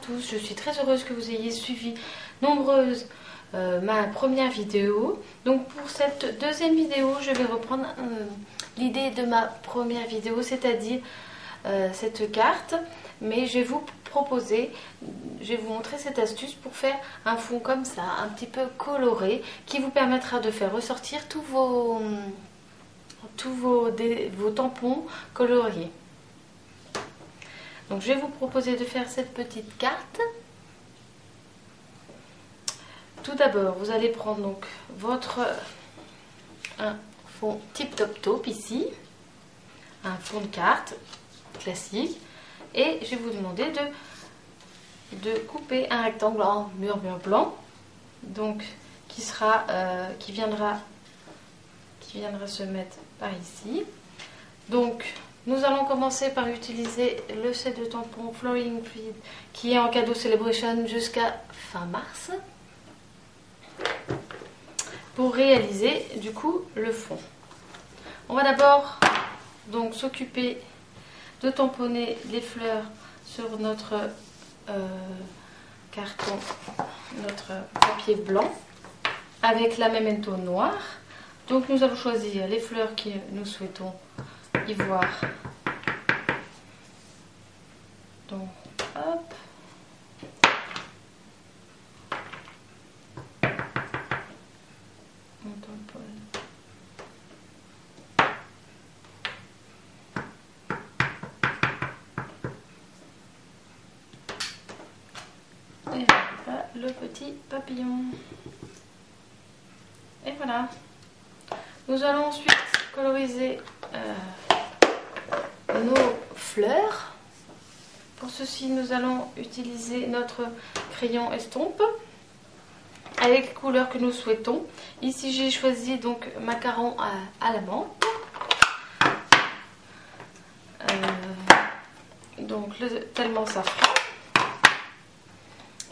tous, je suis très heureuse que vous ayez suivi nombreuses ma première vidéo. Donc pour cette deuxième vidéo, je vais reprendre l'idée de ma première vidéo, c'est-à-dire cette carte, mais je vais vous proposer, je vais vous montrer cette astuce pour faire un fond comme ça, un petit peu coloré, qui vous permettra de faire ressortir tous vos tampons coloriés. Donc je vais vous proposer de faire cette petite carte. Tout d'abord, vous allez prendre donc un fond Tip Top Taupe ici, un fond de carte classique, et je vais vous demander de couper un rectangle en mur blanc, donc qui viendra se mettre par ici. Donc nous allons commencer par utiliser le set de tampons Flooring Fluid qui est en cadeau Celebration jusqu'à fin mars pour réaliser du coup le fond. On va d'abord donc s'occuper de tamponner les fleurs sur notre carton, notre papier blanc avec la Memento noire. Donc nous allons choisir les fleurs que nous souhaitons y voir. Donc hop. On tamponne. Et voilà le petit papillon. Et voilà. Nous allons ensuite coloriser nos fleurs. Pour ceci, nous allons utiliser notre crayon estompe avec les couleurs que nous souhaitons. Ici, j'ai choisi donc macaron à la menthe. Donc tellement safran.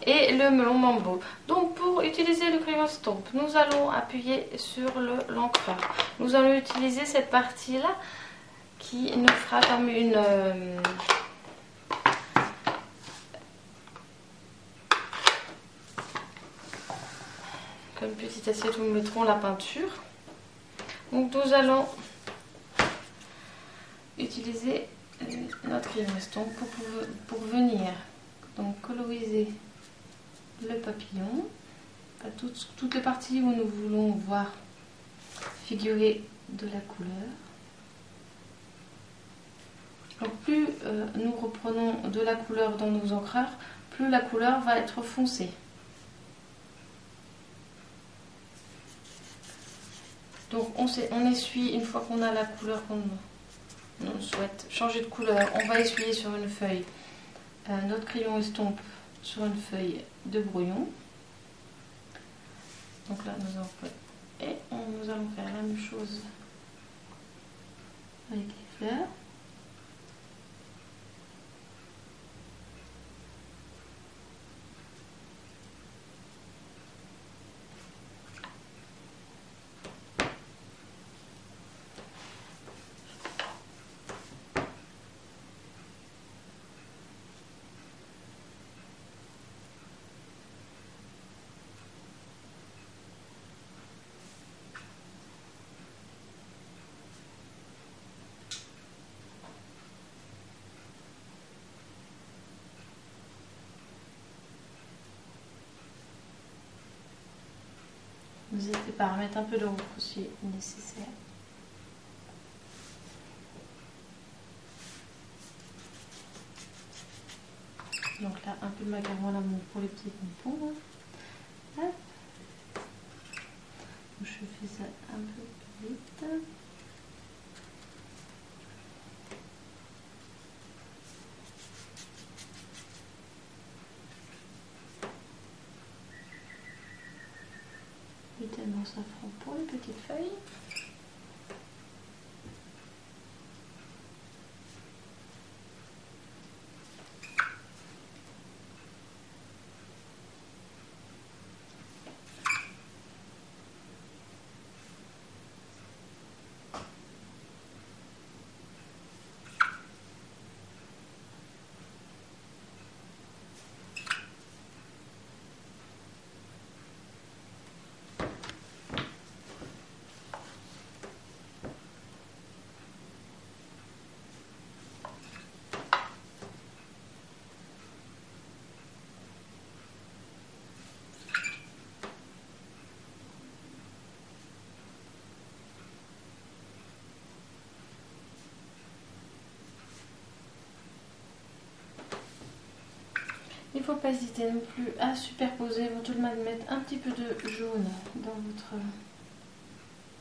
Et le melon mambo. Donc pour utiliser le crayon estompe, nous allons appuyer sur l'encreur. Nous allons utiliser cette partie là qui nous fera comme une petite assiette où nous mettrons la peinture. Donc nous allons utiliser notre crayon estompe pour venir donc coloriser le papillon à toutes les parties où nous voulons voir figurer de la couleur. Donc plus nous reprenons de la couleur dans nos encreurs, plus la couleur va être foncée. Donc on essuie une fois qu'on a la couleur qu'on souhaite changer de couleur. On va essuyer sur une feuille notre crayon estompe sur une feuille de brouillon. Donc là nous allons faire la même chose avec les fleurs. N'hésitez pas à remettre un peu de rouge si nécessaire. Donc là, un peu de macaron à la menthe pour les petits pompons. Hop. Je fais ça un peu plus vite. Tellement safran pour les petites feuilles. ne faut pas hésiter non plus à superposer, éventuellement de mettre un petit peu de jaune dans votre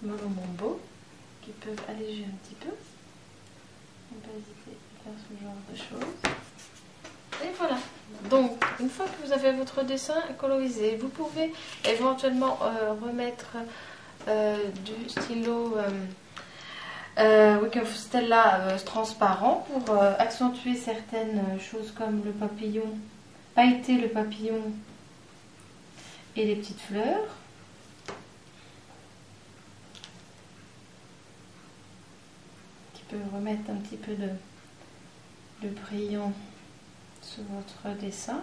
melon bombo qui peuvent alléger un petit peu. Il ne faut pas hésiter à faire ce genre de choses. Et voilà. Donc, une fois que vous avez votre dessin colorisé, vous pouvez éventuellement remettre du stylo Wickham Stella transparent pour accentuer certaines choses comme le papillon, pailleter le papillon et les petites fleurs. Qui peut remettre un petit peu de brillant sur votre dessin.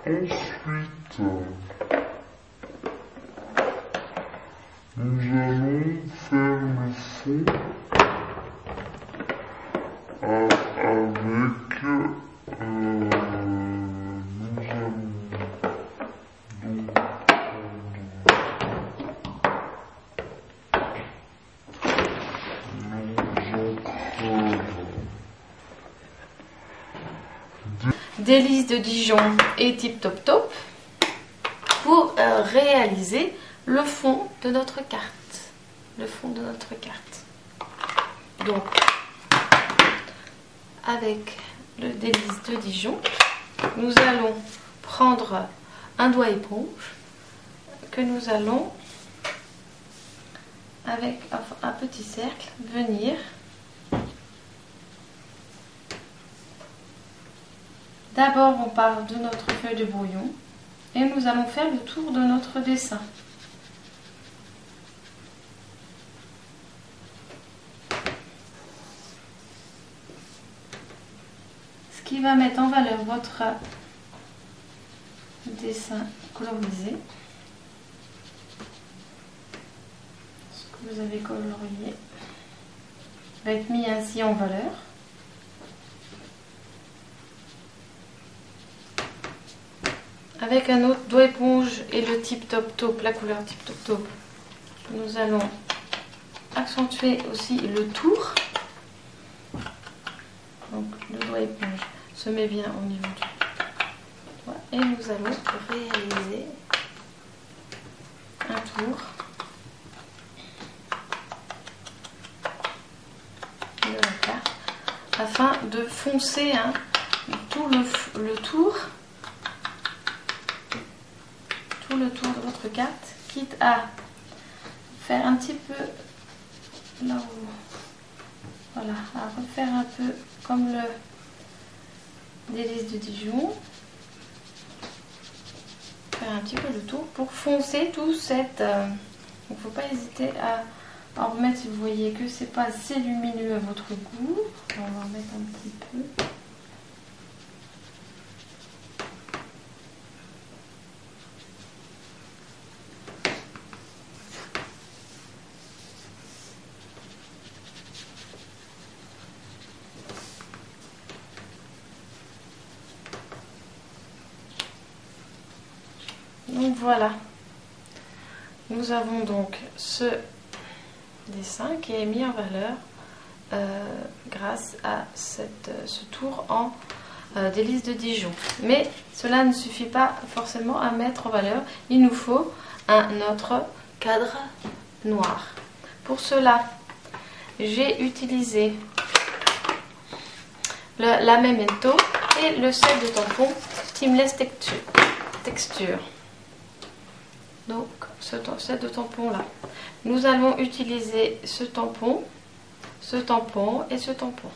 Ensuite, nous allons faire le fond avec Délices de Dijon et Tip Top Top pour réaliser le fond de notre carte. Le fond de notre carte. Donc, avec le Délices de Dijon, nous allons prendre un doigt éponge que nous allons, avec un petit cercle, venir d'abord on part de notre feuille de brouillon et nous allons faire le tour de notre dessin. Ce qui va mettre en valeur votre dessin colorisé. Ce que vous avez colorié va être mis ainsi en valeur. Avec un autre doigt éponge et le Tip Top Top, la couleur Tip Top Top, nous allons accentuer aussi le tour. Donc le doigt éponge se met bien au niveau du doigt et nous allons réaliser un tour de la carte afin de foncer tout le tour. Tout le tour de votre carte, quitte à faire un petit peu là où, voilà, à refaire un peu comme le Délices de Dijon, faire un petit peu le tour pour foncer tout cette. Il ne faut pas hésiter à en remettre si vous voyez que c'est pas assez lumineux à votre goût. On va en remettre un petit peu. Donc voilà, nous avons donc ce dessin qui est mis en valeur grâce à ce tour en Délices de Dijon. Mais cela ne suffit pas forcément à mettre en valeur, il nous faut un autre cadre noir. Pour cela, j'ai utilisé la Memento et le set de tampons Seamless Texture. Donc ce set de tampons là, nous allons utiliser ce tampon et ce tampon.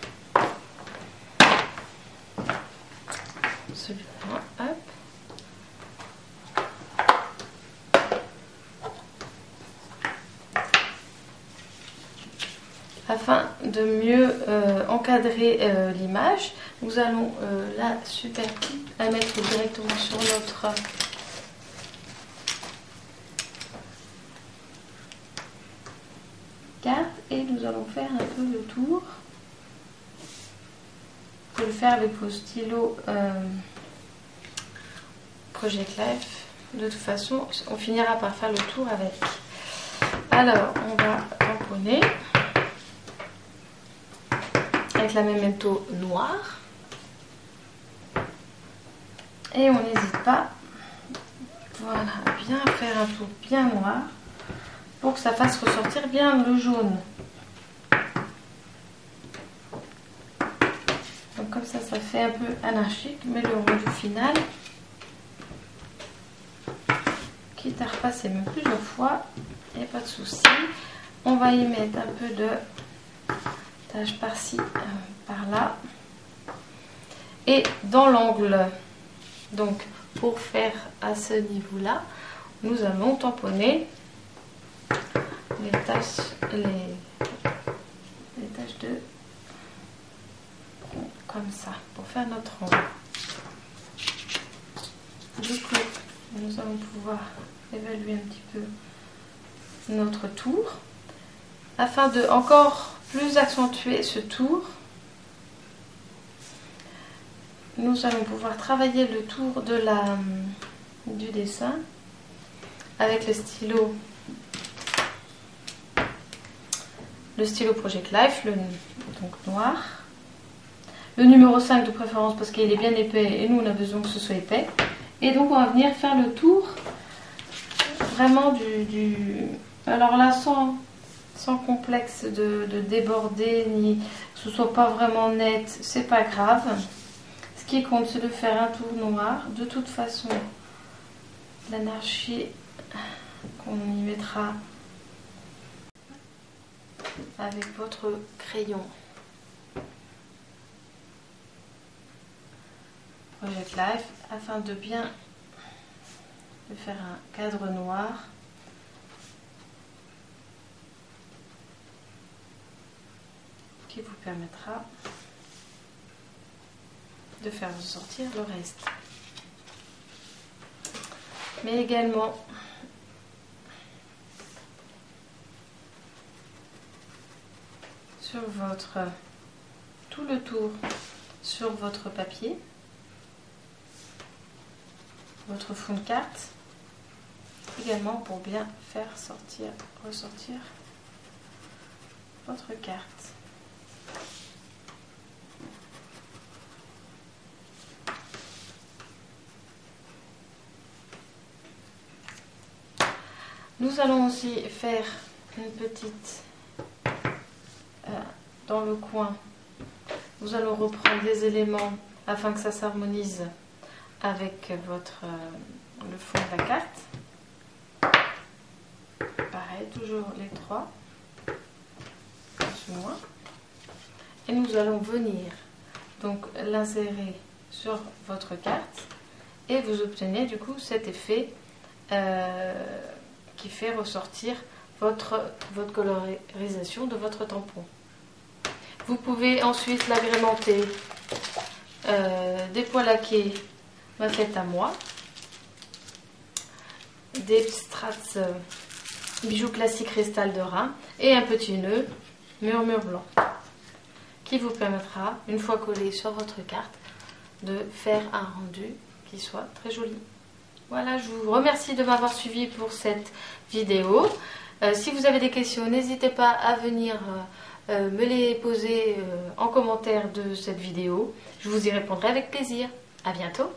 Celui-là, hop. Afin de mieux encadrer l'image, nous allons la mettre directement sur notre carte et nous allons faire un peu le tour. Vous pouvez le faire avec vos stylos Project Life De toute façon, on finira par faire le tour avec. Alors, on va tamponner avec la Memento noire. Et on n'hésite pas, voilà, à bien faire un tour bien noir pour que ça fasse ressortir bien le jaune. Donc comme ça fait un peu anarchique, mais le rendu final, quitte à repasser même plusieurs fois, il n'y a pas de souci. On va y mettre un peu de tache par-ci, par-là. Et dans l'angle, donc pour faire à ce niveau-là, nous allons tamponner les taches, les taches de comme ça, pour faire notre angle. Du coup, nous allons pouvoir évaluer un petit peu notre tour afin de encore plus accentuer ce tour. Nous allons pouvoir travailler le tour de du dessin avec le stylo Project Life, donc noir. Le numéro 5 de préférence parce qu'il est bien épais et nous on a besoin que ce soit épais. Et donc on va venir faire le tour vraiment alors là sans complexe de déborder ni que ce soit pas vraiment net, c'est pas grave. Ce qui compte c'est de faire un tour noir. De toute façon l'anarchie qu'on y mettra avec votre crayon Project Life afin de bien faire un cadre noir qui vous permettra de faire ressortir le reste. Mais également sur tout le tour sur votre papier, votre fond de carte, également pour bien faire ressortir votre carte. Nous allons aussi faire une petite dans le coin. Nous allons reprendre des éléments afin que ça s'harmonise avec le fond de la carte. Pareil, toujours les trois, plus ou moins. Et nous allons venir donc l'insérer sur votre carte et vous obtenez du coup cet effet qui fait ressortir votre colorisation de votre tampon. Vous pouvez ensuite l'agrémenter des pois laqués ma fête à moi, des strass bijoux classiques cristal de Reims et un petit nœud murmure blanc qui vous permettra, une fois collé sur votre carte, de faire un rendu qui soit très joli. Voilà, je vous remercie de m'avoir suivi pour cette vidéo. Si vous avez des questions, n'hésitez pas à venir me les poser en commentaire de cette vidéo. Je vous y répondrai avec plaisir. À bientôt.